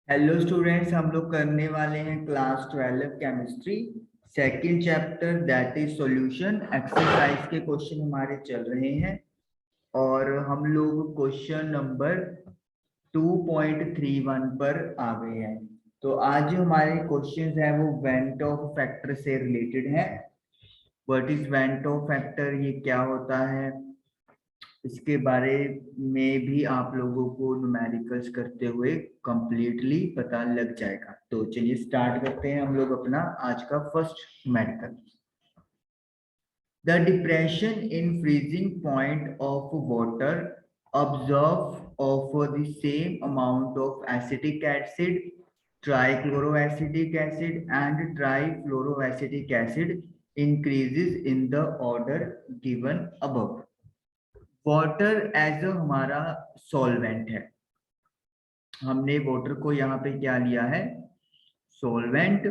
Hello students, हम लोग करने वाले हैं class 12 chemistry second chapter that is solution. Exercise के क्वेश्चन हमारे चल रहे हैं और हम लोग क्वेश्चन नंबर 2.31 पर आ गए हैं। तो आज जो हमारे क्वेश्चंस हैं वो वेंट ऑफ फैक्टर से रिलेटेड है। What is went of factor, ये क्या होता है, इसके बारे में भी आप लोगों को न्यूमेरिकल्स करते हुए कंप्लीटली पता लग जाएगा। तो चलिए स्टार्ट करते हैं हम लोग अपना आज का first numerical. The depression in freezing point of water observe of the same amount of acetic acid, trichloroacetic acid and trifluoroacetic acid increases in the order given above। Water as a हमारा solvent है। हमने water को यहाँ पे क्या लिया है, solvent,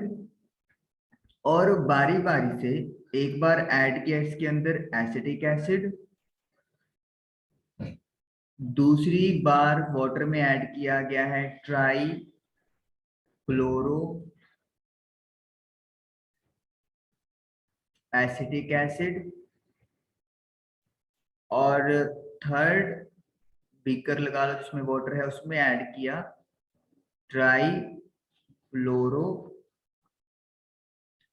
और बारी बारी से एक बार ऐड किया इसके अंदर एसिटिक एसिड, दूसरी बार वाटर में ऐड किया गया है ट्राई क्लोरो एसिटिक एसिड, और थर्ड बीकर लगा लो जिसमें वाटर है उसमें ऐड किया ट्राई फ्लोरो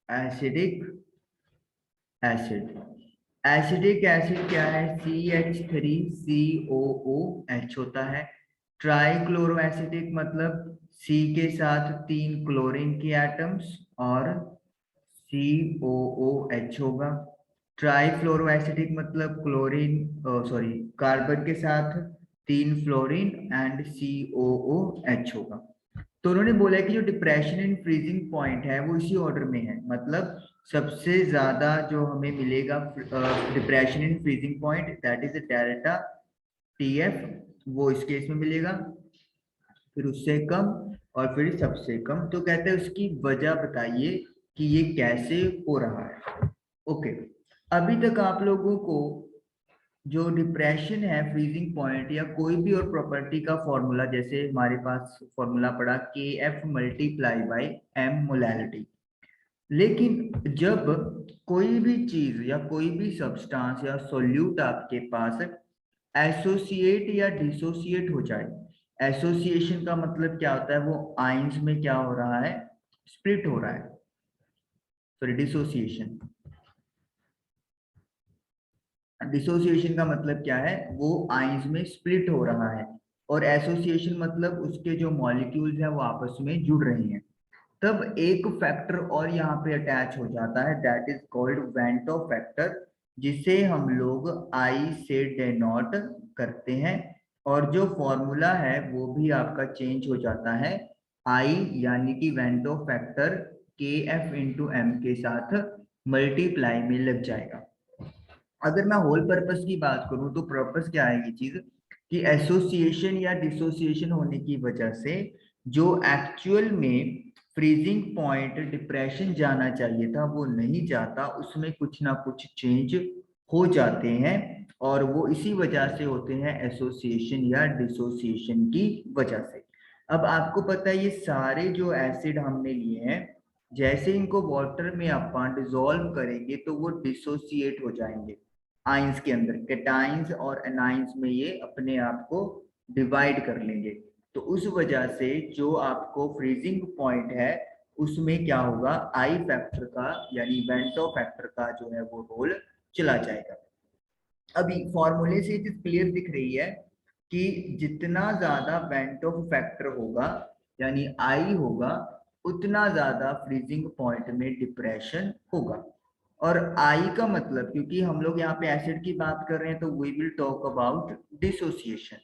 एसिडिक एसिड। एसिडिक एसिड क्या है, CH3COOH होता है। ट्राइक्लोरो एसिडिक मतलब C के साथ 3 क्लोरीन की एटम्स और COOH होगा। ट्राइफ्लोरो एसिडिक मतलब क्लोरीन सॉरी कार्बन के साथ 3 फ्लोरीन एंड COOH होगा। तो उन्होंने बोला कि जो डिप्रेशन इन फ्रीजिंग पॉइंट है वो इसी ऑर्डर में है, मतलब सबसे ज्यादा जो हमें मिलेगा depression in freezing point that is delta TF, वो इस केस में मिलेगा, फिर उससे कम और फिर सबसे कम। तो कहते हैं उसकी वजह बताइए कि ये कैसे हो रहा है। ओके, अभी तक आप लोगों को जो डिप्रेशन है फ्रीजिंग पॉइंट या कोई भी और प्रॉपर्टी का फॉर्मूला, जैसे हमारे पास फॉर्मूला पड़ा KF multiply by M molality. लेकिन जब कोई भी चीज या कोई भी सब्सटेंस या सॉल्यूट आपके पास एसोसिएट या डिसोसिएट हो जाए, एसोसिएशन का मतलब क्या होता है, वो आइंस में क्या हो रहा है, स्प्लिट हो रहा है। सॉरी, डिसोसिएशन, डिसोसिएशन का मतलब क्या है, वो आइंस में स्प्लिट हो रहा है, और एसोसिएशन मतलब उसके जो मॉलिक्यूल्स हैं वो आपस में जुड़ रहे हैं। तब एक फैक्टर और यहाँ पे अटैच हो जाता है that is called Vento factor, जिसे हम लोग आई से डेनोट करते हैं। और जो फॉर्मूला है वो भी आपका चेंज हो जाता है, आई यानी कि Vento factor KF into M के साथ मल्टीप्लाई में लग जाएगा। अगर मैं होल पर्पस की बात करूं तो पर्पस क्या है ये चीज, कि एसोसिएशन या डिसोसिएशन होने की वजह से जो एक्चुअल में फ्रीजिंग पॉइंट डिप्रेशन जाना चाहिए था वो नहीं जाता, उसमें कुछ ना कुछ चेंज हो जाते हैं, और वो इसी वजह से होते हैं एसोसिएशन या डिसोसिएशन की वजह से। अब आपको पता है ये सारे जो एसिड हमने लिए हैं, जैसे इनको वाटर में अपन डिसॉल्व करेंगे तो वो डिसोसिएट हो जाएंगे आइंस के अंदर, कैटाइंस और एनाइंस में ये अपने आप को डिवाइड कर लेंगे। तो उस वजह से जो आपको फ्रीजिंग पॉइंट है उसमें क्या होगा, आई फैक्टर का यानी वेंटो फैक्टर का जो है वो रोल चला जाएगा। अभी फॉर्मूले से चीज क्लियर दिख रही है कि जितना ज्यादा वेंटो फैक्टर होगा यानी आई होगा, उतना ज्यादा फ्रीजिंग पॉइंट में डिप्रेशन होगा। और आई का मतलब, क्योंकि हम लोग यहाँ पे एसिड की बात कर रहे हैं, तो we will talk about dissociation.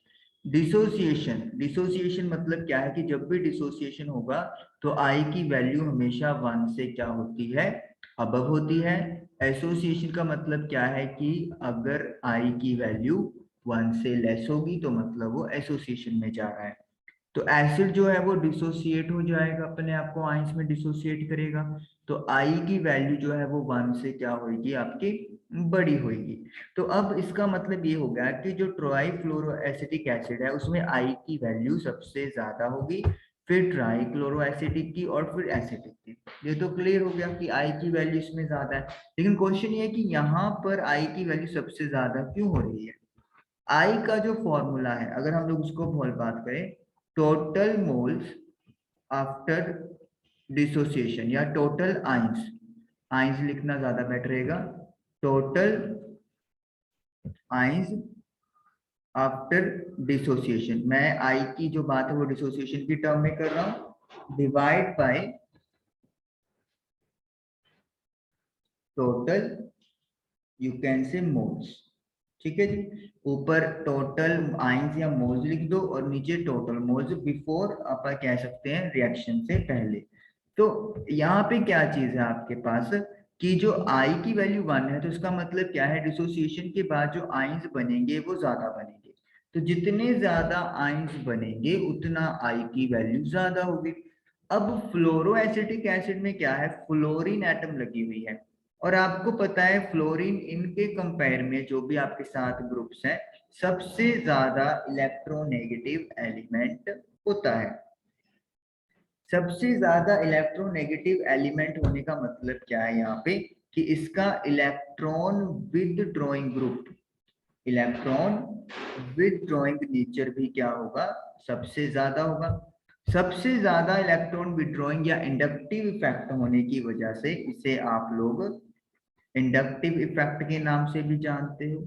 Dissociation dissociation मतलब क्या है कि जब भी डिसोसिएशन होगा तो आई की वैल्यू हमेशा 1 से क्या होती है, अबव होती है। एसोसिएशन का मतलब क्या है कि अगर आई की वैल्यू 1 से लेस होगी तो मतलब वो एसोसिएशन में जा रहा है। तो एसिड जो है वो डिसोसिएट हो जाएगा, अपने आप को आइंस में डिसोसिएट करेगा, तो आई की वैल्यू जो है वो 1 से क्या होगी, आपकी बड़ी होगी। तो अब इसका मतलब ये हो गया कि जो ट्राइफ्लोरोएसिटिक एसिड है उसमें आई की वैल्यू सबसे ज्यादा होगी, फिर ट्राई क्लोरो एसिटिक की और फिर एसिटिक की। ये तो क्लियर हो गया कि आई की वैल्यू इसमें ज्यादा है। लेकिन क्वेश्चन ये है कि यहाँ पर आई की वैल्यू सबसे ज्यादा क्यों हो रही है। आई का जो फॉर्मूला है, अगर हम लोग उसको बहुत बात करें, टोटल मोल्स आफ्टर डिसोसिएशन या टोटल आइंस, आइंस लिखना ज्यादा बेटर रहेगा, टोटल आइंस आफ्टर डिसोसिएशन। मैं आई की जो बात है वो डिसोसिएशन की टर्म में कर रहा हूं, divide by total you can say moles. ठीक है जी, ऊपर टोटल आइंस या मोल्स लिख दो और नीचे टोटल मोल्स, बिफोर आप कह सकते हैं रिएक्शन से पहले। तो यहाँ पे क्या चीज है आपके पास कि जो आई की वैल्यू 1 है, तो इसका मतलब क्या है, डिसोसिएशन के बाद जो आइंस बनेंगे वो ज्यादा बनेंगे। तो जितने ज्यादा आइंस बनेंगे उतना आई की वैल्यू ज्यादा होगी। अब फ्लोरोएसिटिक एसिड में क्या है, फ्लोरीन एटम लगी हुई है, और आपको पता है फ्लोरीन इनके कंपेयर में जो भी आपके साथ ग्रुप्स हैं सबसे ज्यादा इलेक्ट्रोनेगेटिव एलिमेंट होता है। सबसे ज्यादा इलेक्ट्रोनेगेटिव एलिमेंट होने का मतलब क्या है यहाँ पे कि इसका electron withdrawing group, electron withdrawing nature भी क्या होगा, सबसे ज्यादा होगा। सबसे ज्यादा इलेक्ट्रॉन विदड्रॉइंग या इंडक्टिव इफेक्ट होने की वजह से इसे आप लोग इंडक्टिव इफेक्ट के नाम से भी जानते हो।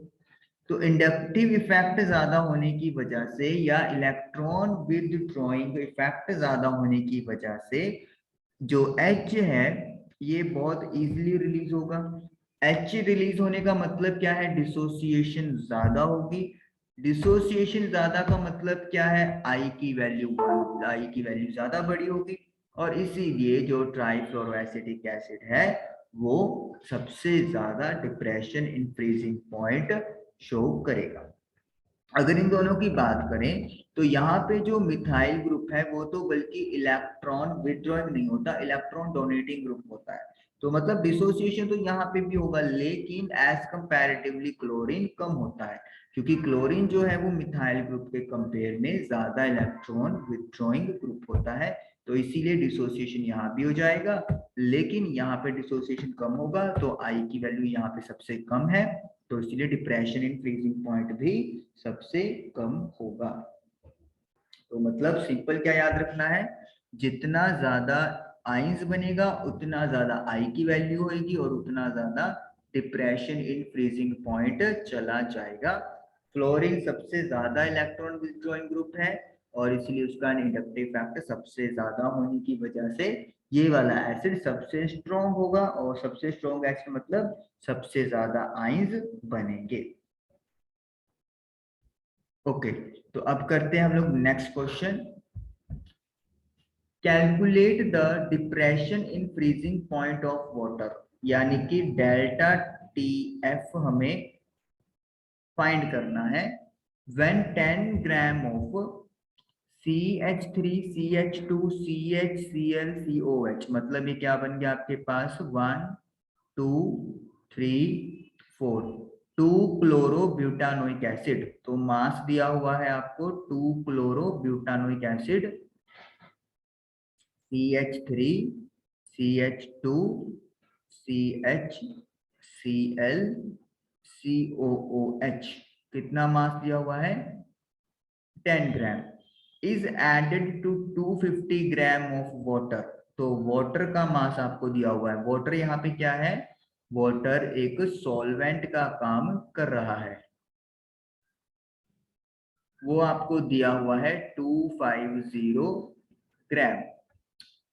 तो इंडक्टिव इफेक्ट ज्यादा होने की वजह से या इलेक्ट्रॉन विदड्रॉइंग इफेक्ट ज्यादा होने की वजह से जो H है ये बहुत इजीली रिलीज होगा। H रिलीज होने का मतलब क्या है, डिसोसिएशन ज्यादा होगी। डिसोसिएशन ज्यादा का मतलब क्या है, आई की वैल्यू, आई की वैल्यू ज्यादा बड़ी होगी, और इसीलिए जो ट्राइफ्लोरोएसिटिक एसिड है वो सबसे ज्यादा depression in freezing point show करेगा। अगर इन दोनों की बात करें तो यहाँ पे जो मिथाइल ग्रुप है वो तो बल्कि इलेक्ट्रॉन विड्रॉइंग नहीं होता, इलेक्ट्रॉन डोनेटिंग ग्रुप होता है। तो मतलब डिसोसिएशन तो यहाँ पे भी होगा, लेकिन एज कंपैरेटिवली क्लोरीन कम होता है, क्योंकि क्लोरीन जो है वो मिथाइल ग्रुप के कंपेयर में ज्यादा इलेक्ट्रॉन विड्रॉइंग ग्रुप होता है। तो इसीलिए डिसोसिएशन यहाँ भी हो जाएगा, लेकिन यहाँ पे डिसोसिएशन कम होगा तो आई की वैल्यू यहाँ पे सबसे कम है, तो इसलिए डिप्रेशन इन फ्रीजिंग पॉइंट भी सबसे कम होगा। तो मतलब सिंपल क्या याद रखना है, जितना ज्यादा आइंस बनेगा उतना ज्यादा आई की वैल्यू होगी और उतना ज्यादा डिप्रेशन इन फ्रीजिंग पॉइंट चला जाएगा। फ्लोरीन सबसे ज्यादा इलेक्ट्रॉन विथड्रॉइंग ग्रुप है और इसलिए उसका इंडक्टिव फैक्टर सबसे ज्यादा होने की वजह से ये वाला एसिड सबसे स्ट्रॉन्ग होगा, और सबसे स्ट्रॉन्ग एसिड मतलब सबसे ज्यादा आइंस बनेंगे। ओके, तो अब करते हैं हम लोग next question. Calculate the depression in freezing point of water, यानी कि डेल्टा टी एफ हमें फाइंड करना है when 10 gram of CH3 CH2 CHCl COH। मतलब ये क्या बन गया आपके पास, 1 2 3 4, 2 क्लोरो ब्यूटानोइक एसिड। तो मास दिया हुआ है आपको 2 chloro butanoic acid, CH3 CH2 CHCl COOH। कितना मास दिया हुआ है, 10 gram, is added to 250 gram of water. तो वाटर का मास आपको दिया हुआ है, वाटर यहाँ पे क्या है, वाटर एक सॉल्वेंट का काम कर रहा है, वो आपको दिया हुआ है 250 ग्राम।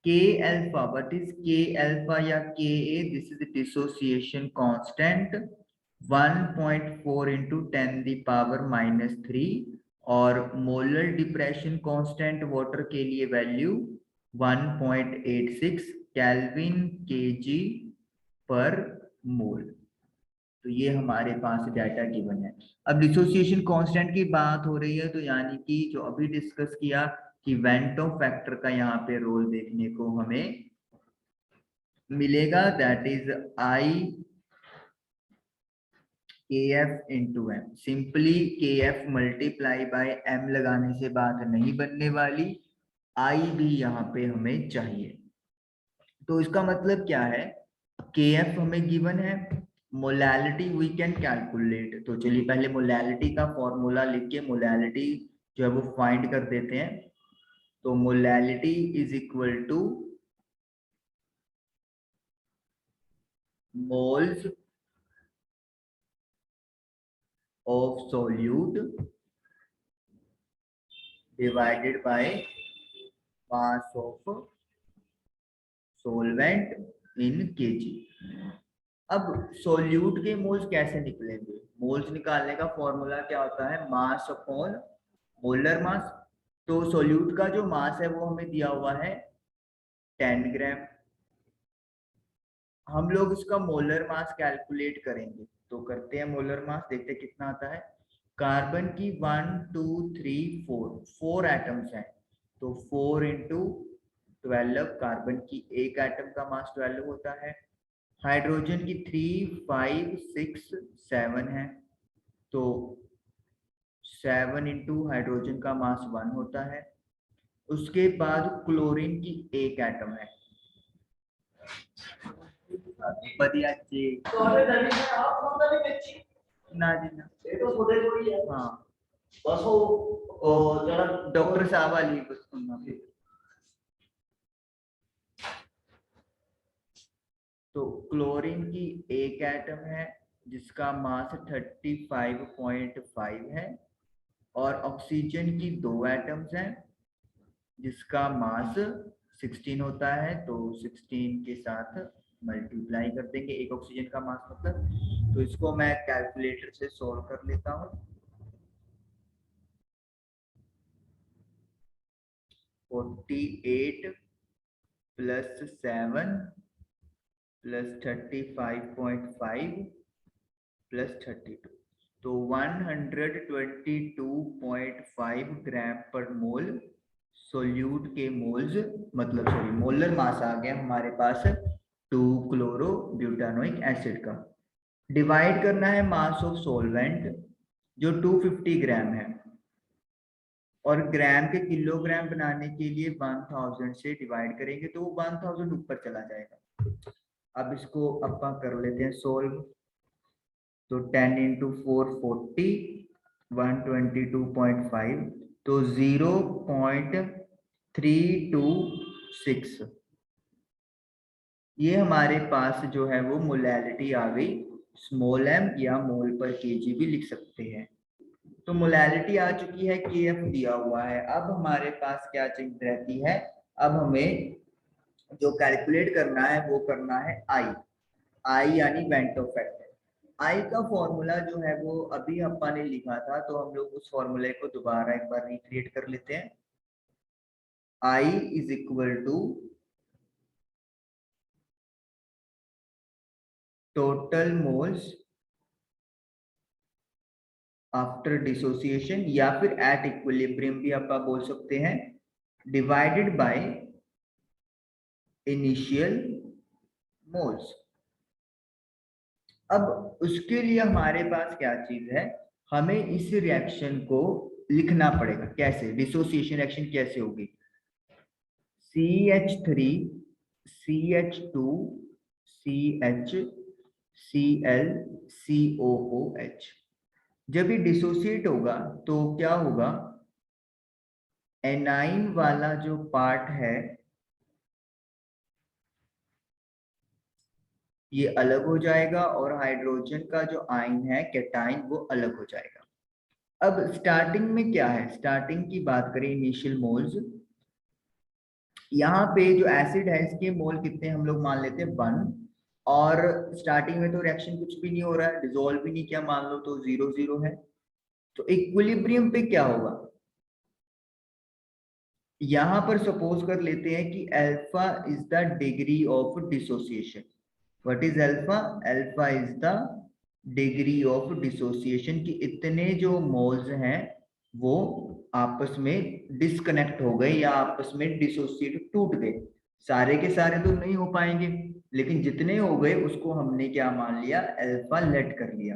K alpha, what is K alpha या Ka? This is the dissociation constant 1.4 into 10 the power -3, और मोलर डिप्रेशन कांस्टेंट वाटर के लिए वैल्यू 1.86 केल्विन केजी पर मोल। तो ये हमारे पास डाटा गिवन है। अब डिसोसिएशन कांस्टेंट की बात हो रही है, तो यानी कि जो अभी डिस्कस किया कि वेंटो फैक्टर का यहाँ पे रोल देखने को हमें मिलेगा, दैट इज आई के एफ इंटू एम। सिंपली के एफ मल्टीप्लाई बाय एम लगाने से बात नहीं बनने वाली, आई भी यहाँ पे हमें चाहिए। तो इसका मतलब क्या है, के एफ हमें गिवन है, मोलैलिटी वी कैन कैलकुलेट। तो चलिए पहले मोलैलिटी का फॉर्मूला लिख के मोलैलिटी जो है वो फाइंड कर देते हैं। तो molality is equal two moles of solute divided by mass of solvent in KG. अब सोल्यूट के मोल्स कैसे निकलेंगे? मोल्स निकालने का फॉर्मूला क्या होता है, मास अपॉन मोलर मास। तो सोल्यूट का जो मास है वो हमें दिया हुआ है 10 ग्राम। हम लोग इसका मोलर मास कैलकुलेट करेंगे, तो करते हैं मोलर मास, देखते हैं कितना आता है। कार्बन की 1 2 3 4 एटम्स हैं, तो 4 इंटू 12, कार्बन की एक एटम का मास 12 होता है। हाइड्रोजन की 3 5 6 7 है, तो 7 इंटू हाइड्रोजन का मास 1 होता है। उसके बाद क्लोरीन की एक एटम है। बढ़िया जी ना जी ना, हाँ बस वो जरा डॉक्टर साहब वाली बस सुनना फिर। तो क्लोरीन की एक एटम है जिसका मास 35.5 है, और ऑक्सीजन की 2 एटम्स हैं जिसका मास 16 होता है। तो 16 के साथ मल्टीप्लाई कर देंगे, एक ऑक्सीजन का मास मतलब। तो इसको मैं कैलकुलेटर से सॉल्व कर लेता हूँ। 48 प्लस 7 प्लस 35.5 प्लस 32, तो 122.5 ग्राम पर मोल सोल्यूट के मोल्स, मतलब सॉरी मोलर मास आ गया हमारे पास 2 क्लोरो ब्यूटानोइक एसिड का। डिवाइड करना है मास ऑफ सोलवेंट जो 250 ग्राम है, और ग्राम के किलोग्राम बनाने के लिए 1000 से डिवाइड करेंगे तो वो 1000 ऊपर चला जाएगा। अब इसको अपन कर लेते हैं सोल्व। तो 10 इंटू 4 40, 122.5, तो 0.326, ये हमारे पास जो है वो मोलैलिटी आ गई। स्मॉल एम या मोल पर केजी भी लिख सकते हैं। तो मोलैलिटी आ चुकी है, के एफ दिया हुआ है। अब हमारे पास क्या चीज रहती है, अब हमें जो कैलकुलेट करना है वो करना है आई। आई यानी वेंटो फैक्टर। आई का फॉर्मूला जो है वो अभी अपन ने लिखा था, तो हम लोग उस फॉर्मूले को दोबारा एक बार रिक्रिएट कर लेते हैं। I is equal to total moles after dissociation, या फिर एट इक्विलिब्रियम भी आप बोल सकते हैं, डिवाइडेड बाय इनिशियल मोल्स। अब उसके लिए हमारे पास क्या चीज है, हमें इस रिएक्शन को लिखना पड़ेगा। कैसे? डिसोसिएशन रिएक्शन कैसे होगी, CH3 CH2 CH Cl COOH। जब ये डिसोसिएट होगा तो क्या होगा, एनाइन वाला जो पार्ट है ये अलग हो जाएगा, और हाइड्रोजन का जो आयन है कैटाइन वो अलग हो जाएगा। अब स्टार्टिंग में क्या है, स्टार्टिंग की बात करें इनिशियल मोल्स, यहाँ पे जो एसिड है इसके मोल कितने हम लोग मान लेते हैं 1, और स्टार्टिंग में तो रिएक्शन कुछ भी नहीं हो रहा है, डिसॉल्व भी नहीं किया, मान लो तो 0 0 है। तो इक्विलिब्रियम पे क्या होगा, यहां पर सपोज कर लेते हैं कि alpha is the degree of dissociation. What is alpha? Alpha is the degree of dissociation, कि इतने जो मोल्स हैं वो आपस में डिस्कनेक्ट हो गए या आपस में डिसोसिएट टूट गए। सारे के सारे तो नहीं हो पाएंगे, लेकिन जितने हो गए उसको हमने क्या मान लिया, अल्फा लेट कर लिया।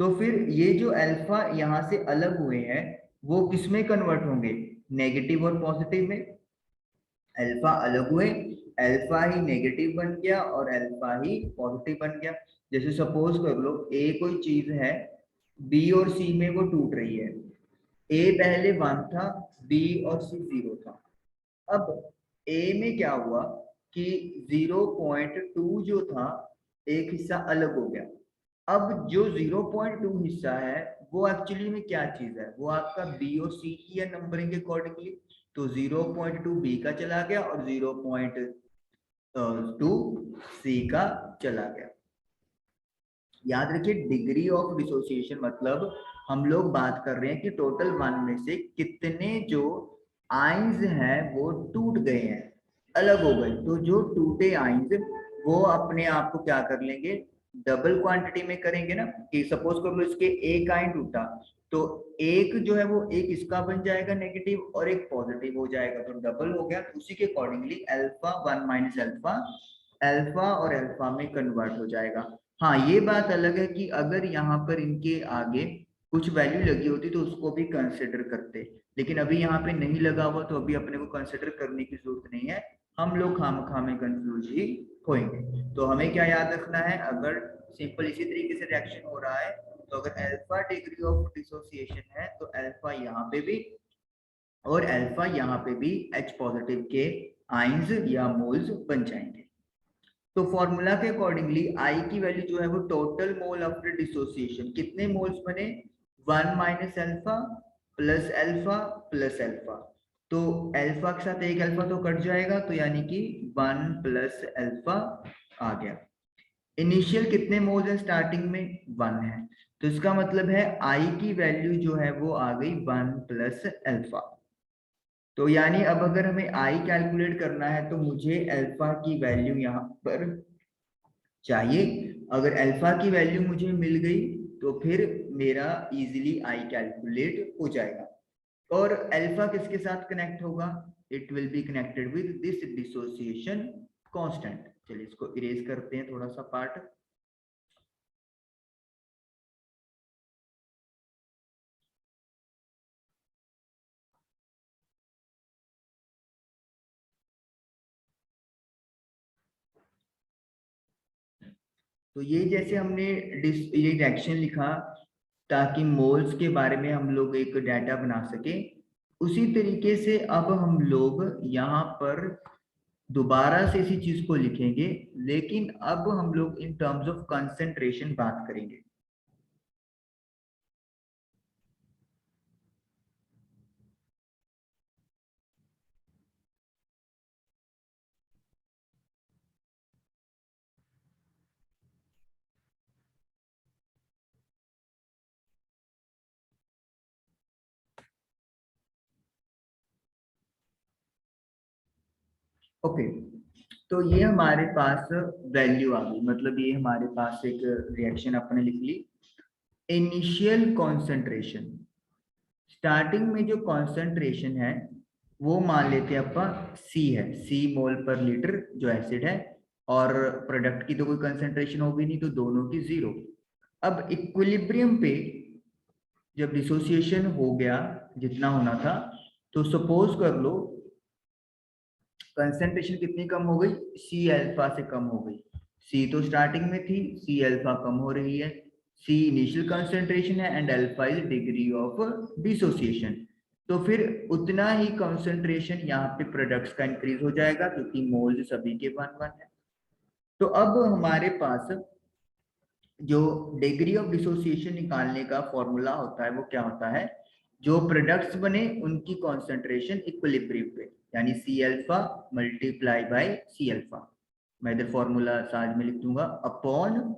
तो फिर ये जो अल्फा यहाँ से अलग हुए हैं वो किस में कन्वर्ट होंगे, नेगेटिव और पॉजिटिव में। अल्फा अलग हुए, अल्फा ही नेगेटिव बन गया और अल्फा ही पॉजिटिव बन गया। जैसे सपोज कर लो ए कोई चीज है, बी और सी में वो टूट रही है। ए पहले 1 था, बी और सी 0 था। अब ए में क्या हुआ कि 0.2 जो था, एक हिस्सा अलग हो गया। अब जो 0.2 हिस्सा है वो एक्चुअली में क्या चीज है, वो आपका बी और सी की है नंबरिंग के अकॉर्डिंगली। तो 0.2 बी का चला गया और 0.2 सी का चला गया। याद रखिए डिग्री ऑफ डिसोसिएशन मतलब हम लोग बात कर रहे हैं कि टोटल 1 में से कितने जो आइंस हैं वो टूट गए हैं, अलग हो गए। तो जो टूटे आइंस वो अपने आप को क्या कर लेंगे, डबल क्वांटिटी में करेंगे ना। कि सपोज कर लो इसके एक आइन टूटा, तो एक जो है वो एक इसका बन जाएगा नेगेटिव और एक पॉजिटिव हो जाएगा, तो डबल हो गया। तो उसी के accordingly alpha 1 minus alpha, alpha और अल्फा में कन्वर्ट हो जाएगा। हाँ ये बात अलग है कि अगर यहाँ पर इनके आगे कुछ वैल्यू लगी होती तो उसको भी कंसिडर करते, लेकिन अभी यहाँ पे नहीं लगा हुआ तो अभी अपने को कंसिडर करने की जरूरत नहीं है। हम लोग खामखा में कंफ्यूज ही होंगे। तो हमें क्या याद रखना है, अगर सिंपल इसी तरीके से रिएक्शन हो रहा है तो अगर अल्फा डिग्री ऑफ डिसोसिएशन है तो अल्फा यहाँ पे भी और अल्फा यहाँ पे भी H पॉजिटिव के आइंस या मोल्स बन जाएंगे। तो फॉर्मूला के अकॉर्डिंगली आई की वैल्यू जो है वो टोटल मोल आफ्टर डिसोसिएशन, कितने मोल्स बने, 1 minus alpha plus alpha plus alpha. तो अल्फा के साथ एक अल्फा तो कट जाएगा, तो यानी कि 1 प्लस अल्फा आ गया। इनिशियल कितने मोल्स है स्टार्टिंग में, 1 है। तो इसका मतलब है आई की वैल्यू जो है वो आ गई 1 प्लस अल्फा। तो यानी अब अगर हमें आई कैलकुलेट करना है तो मुझे अल्फा की वैल्यू यहाँ पर चाहिए। अगर अल्फा की वैल्यू मुझे मिल गई तो फिर मेरा इजीली आई कैलकुलेट हो जाएगा। और अल्फा किसके साथ कनेक्ट होगा, it will be connected with this dissociation constant. चलिए इसको इरेज करते हैं थोड़ा सा पार्ट। तो ये जैसे हमने ये रिएक्शन लिखा ताकि मोल्स के बारे में हम लोग एक डाटा बना सके, उसी तरीके से अब हम लोग यहाँ पर दोबारा से इसी चीज को लिखेंगे, लेकिन अब हम लोग इन टर्म्स ऑफ कंसंट्रेशन बात करेंगे। ओके, तो ये हमारे पास वैल्यू आ गई, मतलब ये हमारे पास एक रिएक्शन अपने लिख ली। इनिशियल कॉन्सेंट्रेशन, स्टार्टिंग में जो कॉन्सेंट्रेशन है वो मान लेते हैं अपन सी है, सी मोल पर लीटर जो एसिड है, और प्रोडक्ट की तो कोई कंसेंट्रेशन होगी नहीं तो दोनों की 0। अब इक्विलिब्रियम पे जब डिसोसिएशन हो गया जितना होना था, तो सपोज कर लो कंसेंट्रेशन कितनी कम हो गई, सी अल्फा से कम हो गई। सी तो स्टार्टिंग में थी, सी अल्फा कम हो रही है। सी इनिशियल कंसेंट्रेशन है and alpha is degree of dissociation. तो फिर उतना ही कंसेंट्रेशन यहाँ पे प्रोडक्ट्स का इंक्रीज हो जाएगा क्योंकि मोल्स सभी के 1 1 है। तो अब हमारे पास जो डिग्री ऑफ डिसोसिएशन निकालने का फॉर्मूला होता है वो क्या होता है, जो प्रोडक्ट्स बने उनकी कॉन्सेंट्रेशन इक्विलिब्रियम पे, यानी C alpha multiply by C alpha. मैं इधर फॉर्मूला साथ में लिख दूंगा, अपॉन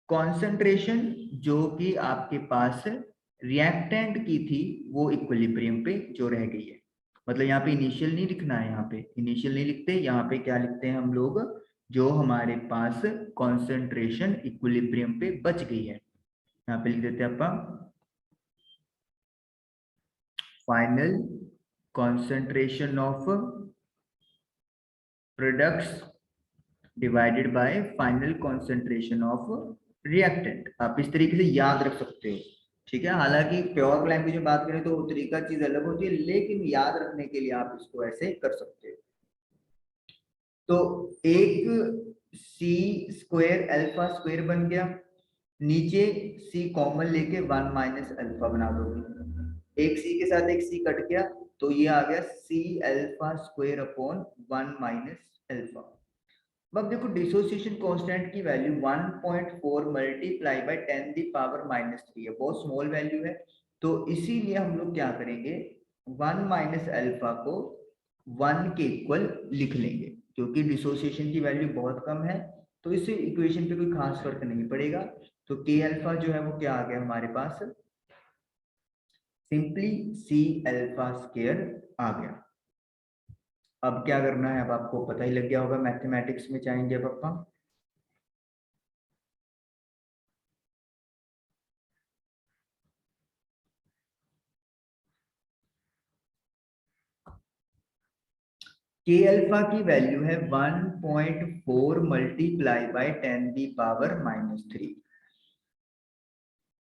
कॉन्सेंट्रेशन जो कि आपके पास रिएक्टेंट की थी वो इक्विलिब्रियम पे जो रह गई है। मतलब यहाँ पे इनिशियल नहीं लिखना है, यहाँ पे इनिशियल नहीं लिखते, यहाँ पे क्या लिखते हैं हम लोग, जो हमारे पास कॉन्सेंट्रेशन इक्विलिब्रियम पे बच गई है, यहाँ पे लिख देते हैं अपन final concentration of products divided by final concentration of reactant. आप इस तरीके से याद रख सकते हो, ठीक है। हालांकि प्योर लैंग्वेज में बात करें तो तरीका चीज अलग होती है, लेकिन याद रखने के लिए आप इसको ऐसे कर सकते हो। तो एक सी स्क्वायर अल्फा स्क्वायर बन गया, नीचे सी कॉमन लेके 1 माइनस अल्फा बना दोगे, एक सी के साथ एक सी कट गया, तो ये आ गया C alpha square upon 1 minus alpha. अब देखो डिसोसिएशन कांस्टेंट की value 1.4 multiply by 10 the power -3 है, बहुत स्मॉल वैल्यू है, तो इसीलिए हम लोग क्या करेंगे, 1 माइनस अल्फा को 1 के इक्वल लिख लेंगे, क्योंकि डिसोसिएशन की वैल्यू बहुत कम है, तो इस इक्वेशन पे कोई खास फर्क नहीं पड़ेगा। तो के अल्फा जो है वो क्या आ गया हमारे पास, सिंपली सी अल्फा स्क्वायर आ गया। अब क्या करना है, अब आपको पता ही लग गया होगा, मैथमेटिक्स में चाहेंगे अब अपन के अल्फा की वैल्यू है 1.4 multiply by 10 the power -3।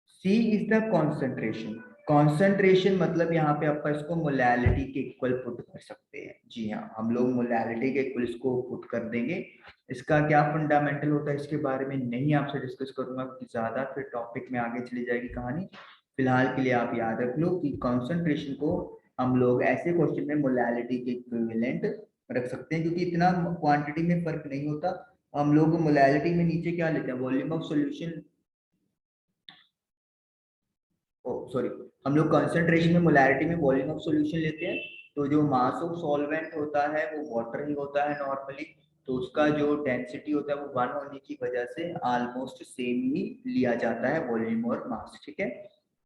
C is the concentration, concentration मतलब यहाँ पे आप इसको मोलैलिटी के इक्वल पुट कर सकते हैं। जी हाँ, हम लोग मोलैलिटी के इक्वल इसको पुट कर देंगे। इसका क्या फंडामेंटल होता है इसके बारे में नहीं आपसे डिस्कस करूंगा, क्योंकि ज्यादा फिर टॉपिक में आगे चली जाएगी कहानी। फिलहाल के लिए आप याद रख लो कि कॉन्सेंट्रेशन को हम लोग ऐसे क्वेश्चन में मोलैलिटी के इक्विवेलेंट रख सकते हैं, क्योंकि इतना क्वांटिटी में फर्क नहीं होता। हम लोग मोलैलिटी में नीचे क्या लेते हैं, वॉल्यूम ऑफ सॉल्यूशन, सॉरी, हम लोग कंसंट्रेशन में मोलैरिटी में वॉल्यूम ऑफ सॉल्यूशन लेते हैं, तो जो मास ऑफ सॉल्वेंट होता है वो वाटर ही होता है नॉर्मली, तो उसका जो डेंसिटी होता है वो 1 होने की वजह से ऑलमोस्ट सेम ही लिया जाता है वॉल्यूम और मास। ठीक है,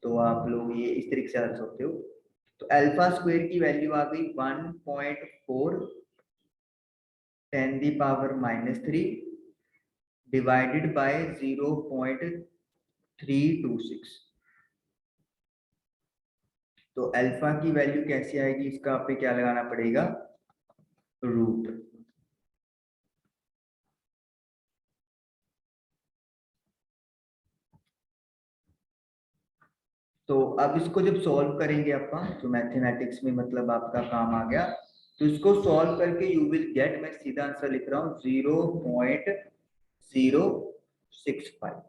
तो आप लोग ये इस तरीके से कर सकते हो। तो अल्फा स्क्वायर की वैल्यू आ गई 1.4 10 दी पावर -3 डिवाइडेड बाय 0.326। तो अल्फा की वैल्यू कैसी आएगी, इसका आप पे क्या लगाना पड़ेगा, रूट। तो अब इसको जब सॉल्व करेंगे अपन, तो मैथमेटिक्स में मतलब आपका काम आ गया, तो इसको सॉल्व करके यू विल गेट, मैं सीधा आंसर लिख रहा हूँ 0.065।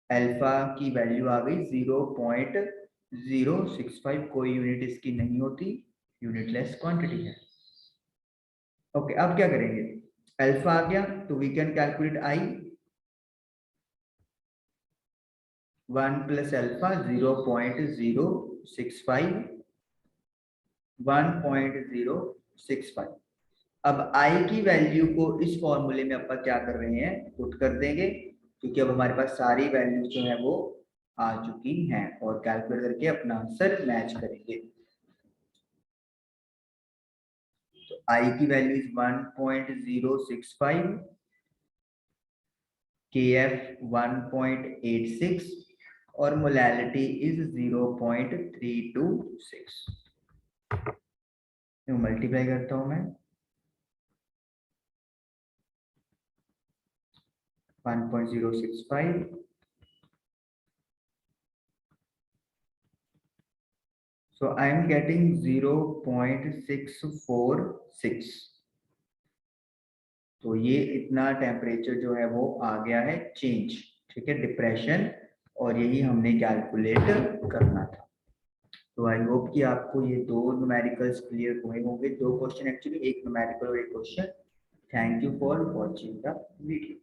अल्फा की वैल्यू आ गई 0.065, कोई यूनिट इसकी नहीं होती, यूनिटलेस क्वांटिटी है। ओके, अब क्या करेंगे, अल्फा आ गया तो we can calculate I, 1 plus alpha 0.065, 1.065। अब आई की वैल्यू को इस फॉर्मूले में अपन क्या कर रहे हैं, पुट कर देंगे, क्योंकि अब हमारे पास सारी वैल्यू जो है वो आ चुकी हैं, और कैलकुलेट करके अपना आंसर मैच करेंगे। तो आई की वैल्यू इज 1.065, के एफ 1.86 और मोलैलिटी इज 0.326। मल्टीप्लाई करता हूं मैं, 1.065 so I am getting 0.646। तो ये इतना टेम्परेचर जो है वो आ गया है चेंज, ठीक है, डिप्रेशन, और यही हमने कैलकुलेट करना था। तो आई होप कि आपको ये दो न्यूमेरिकल्स क्लियर हुए होंगे, दो क्वेश्चन एक्चुअली, एक न्यूमेरिकल और एक question. Thank you for watching the video.